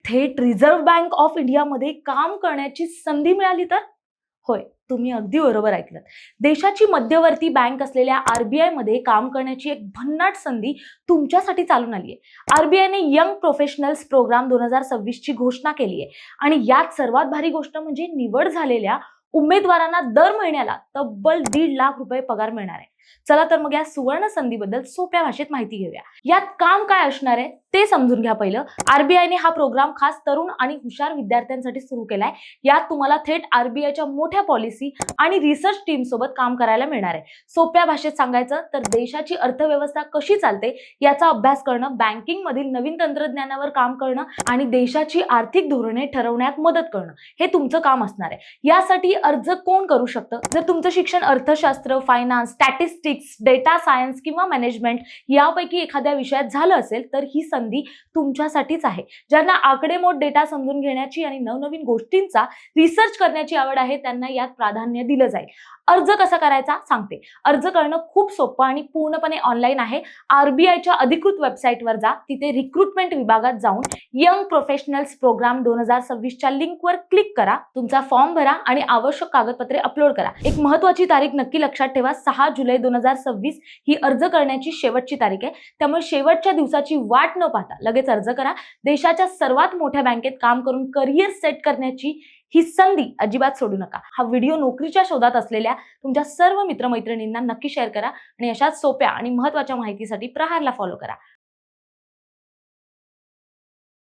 थेट reserve bank of इंडियामध्ये काम करण्याची संधी मिळाली तर? होय, तुम्ही अगदी बरोबर ऐकलत. देशाची मध्यवर्ती बँक असलेल्या आरबीआय मध्ये काम करण्याची एक भन्नाट संधी तुमच्यासाठी चालून आली आहे. आरबीआयने यंग प्रोफेशनल्स प्रोग्राम 2026 ची घोषणा केली आहे आणि यात सर्वात भारी गोष्ट म्हणजे निवड झालेल्या उमेदवारांना दर महिन्याला तब्बल 1.5 लाख रुपये पगार मिळणार आहे. चला तर मग या सुवर्ण संधीबद्दल सोप्या भाषेत माहिती घेऊया. यात काम काय असणार आहे ते समजून घ्या. पहिलं, आरबीआयने हा प्रोग्राम खास तरुण आणि हुशार विद्यार्थ्यांसाठी सुरू केलाय. यात तुम्हाला थेट आरबीआयच्या मोठ्या पॉलिसी आणि रिसर्च टीम सोबत काम करायला मिळणार आहे. सोप्या भाषेत सांगायचं तर देशाची अर्थव्यवस्था कशी चालते याचा अभ्यास करणं, बँकिंग मधील नवीन तंत्रज्ञानावर काम करणं आणि देशाची आर्थिक धोरणे ठरवण्यात मदत करणं हे तुमचं काम असणार आहे. यासाठी अर्ज कोण करू शकतं? जर तुमचं शिक्षण अर्थशास्त्र, फायनान्स, स्टॅटिस्टिक्स, डेटा सायन्स किंवा मॅनेजमेंट यापैकी एखाद्या विषयात झालं असेल तर ही संधी तुमच्यासाठीच आहे. ज्यांना आकडेमोड, डेटा समजून घेण्याची आणि नवनवीन गोष्टींचा रिसर्च करण्याची आवड आहे त्यांना यात प्राधान्य दिलं जाईल. अर्ज कसा करायचा सांगते. अर्ज करणं खूप सोपं आणि पूर्णपणे ऑनलाईन आहे. आरबीआयच्या अधिकृत वेबसाईटवर जा, तिथे रिक्रुटमेंट विभागात जाऊन यंग प्रोफेशनल्स प्रोग्राम 2026 च्या लिंकवर क्लिक करा, तुमचा फॉर्म भरा आणि आवश्यक कागदपत्रे अपलोड करा. एक महत्त्वाची तारीख नक्की लक्षात ठेवा, 6 जुलै 2026 ही अर्ज करण्याची शेवटची तारीख आहे. त्यामुळे शेवटच्या दिवसाची वाट न पाहता लगेच अर्ज करा. देशाच्या सर्वात मोठ्या बँकेत काम करून करिअर सेट करण्याची ही संधी अजिबात सोडू नका. हा व्हिडिओ नोकरीच्या शोधात असलेल्या तुमच्या सर्व मित्रमैत्रिणींना नक्की शेअर करा आणि अशाच सोप्या आणि महत्त्वाच्या माहितीसाठी प्रहारला फॉलो करा.